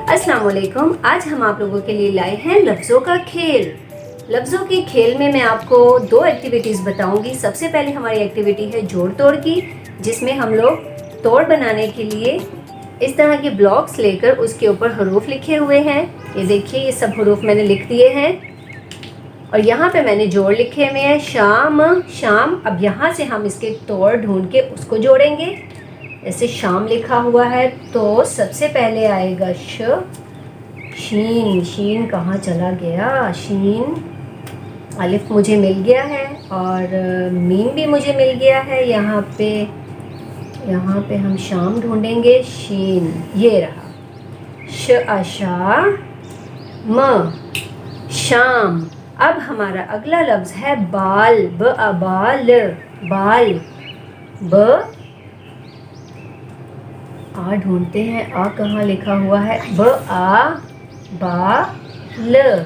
अस्सलाम वालेकुम। आज हम आप लोगों के लिए लाए हैं लफ्ज़ों का खेल। लफ्ज़ों के खेल में मैं आपको दो एक्टिविटीज़ बताऊंगी। सबसे पहले हमारी एक्टिविटी है जोड़ तोड़ की, जिसमें हम लोग तोड़ बनाने के लिए इस तरह के ब्लॉक्स लेकर उसके ऊपर हरूफ लिखे हुए हैं। ये देखिए, ये सब हरूफ मैंने लिख दिए हैं और यहाँ पे मैंने जोड़ लिखे हुए हैं, शाम शाम। अब यहाँ से हम इसके तोड़ ढूंढ के उसको जोड़ेंगे। जैसे शाम लिखा हुआ है तो सबसे पहले आएगा शीन। शीन कहाँ चला गया? शीन। अलिफ मुझे मिल गया है और मीम भी मुझे मिल गया है। यहाँ पे हम शाम ढूंढेंगे। शीन, ये रहा। अशा म, शाम। अब हमारा अगला लफ्ज़ है बाल। बाल, बाल। ब आ ढूंढते हैं, आ कहाँ लिखा हुआ है? ब आ बा ल,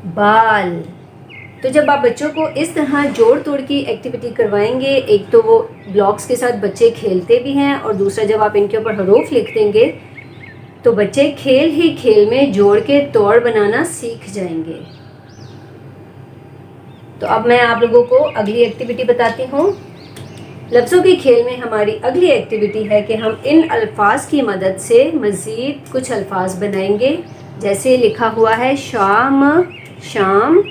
बाल। तो जब आप बच्चों को इस तरह जोड़ तोड़ की एक्टिविटी करवाएंगे, एक तो वो ब्लॉक्स के साथ बच्चे खेलते भी हैं और दूसरा जब आप इनके ऊपर हरूफ लिख देंगे तो बच्चे खेल ही खेल में जोड़ के तोड़ बनाना सीख जाएंगे। तो अब मैं आप लोगों को अगली एक्टिविटी बताती हूँ। लफ्ज़ों के खेल में हमारी अगली एक्टिविटी है कि हम इन अल्फाज की मदद से मज़ीद कुछ अल्फाज बनाएंगे। जैसे लिखा हुआ है शाम, शाम,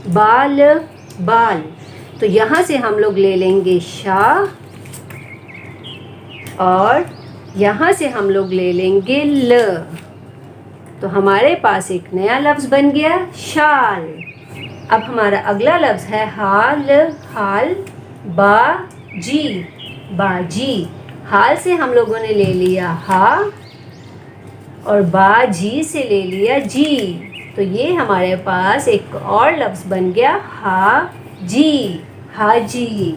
बाल, बाल। तो यहाँ से हम लोग ले लेंगे शा और यहाँ से हम लोग ले लेंगे ल। तो हमारे पास एक नया लफ्ज़ बन गया, शाल। अब हमारा अगला लफ्ज़ है हाल। हाल, बाजी, बाजी। हाल से हम लोगों ने ले लिया हा और बाजी से ले लिया जी। तो ये हमारे पास एक और लफ्ज़ बन गया हाजी, हाजी।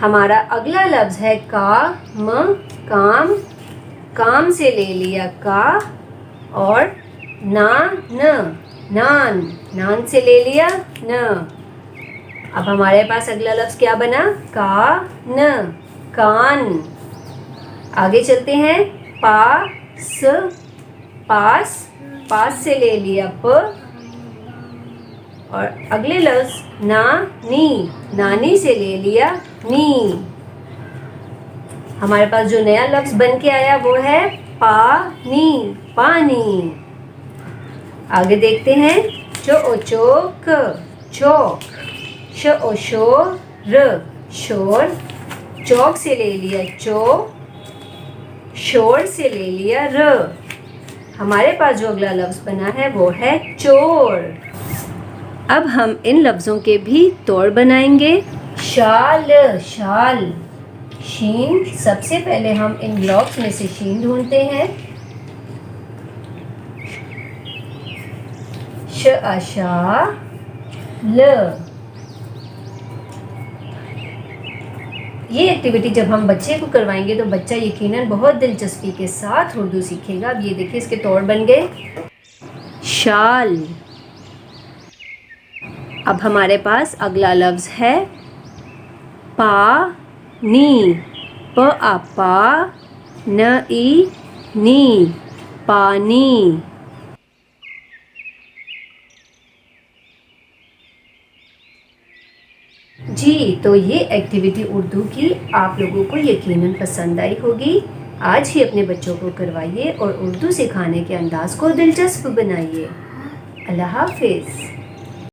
हमारा अगला लफ्ज़ है काम, काम। काम से ले लिया का और नान, नान। नान से ले लिया न। अब हमारे पास अगला लफ्ज़ क्या बना? कान, कान। आगे चलते हैं, पास, पास। पास से ले लिया प और अगले लफ्ज़ नानी, नानी से ले लिया नी। हमारे पास जो नया लफ्ज़ बन के आया वो है पानी, पानी। आगे देखते हैं, चोक, चौक। शोर, शोर। चौक से ले लिया चो, शोर से ले लिया र। हमारे पास जो अगला लफ्ज़ बना है वो है चोर। अब हम इन लफ्ज़ों के भी तोड़ बनाएंगे। शाल, शाल। शीन। सबसे पहले हम इन ब्लॉक्स में से शीन ढूंढते हैं। अशा ल। ये एक्टिविटी जब हम बच्चे को करवाएंगे तो बच्चा यकीनन बहुत दिलचस्पी के साथ उर्दू सीखेगा। अब ये देखिए, इसके तोड़ बन गए, शाल। अब हमारे पास अगला लफ्ज़ है पानी। प आ पा न ई नी, पानी। जी, तो ये एक्टिविटी उर्दू की आप लोगों को यकीनन पसंद आई होगी। आज ही अपने बच्चों को करवाइए और उर्दू सिखाने के अंदाज़ को दिलचस्प बनाइए। अल्लाह हाफ़िज़।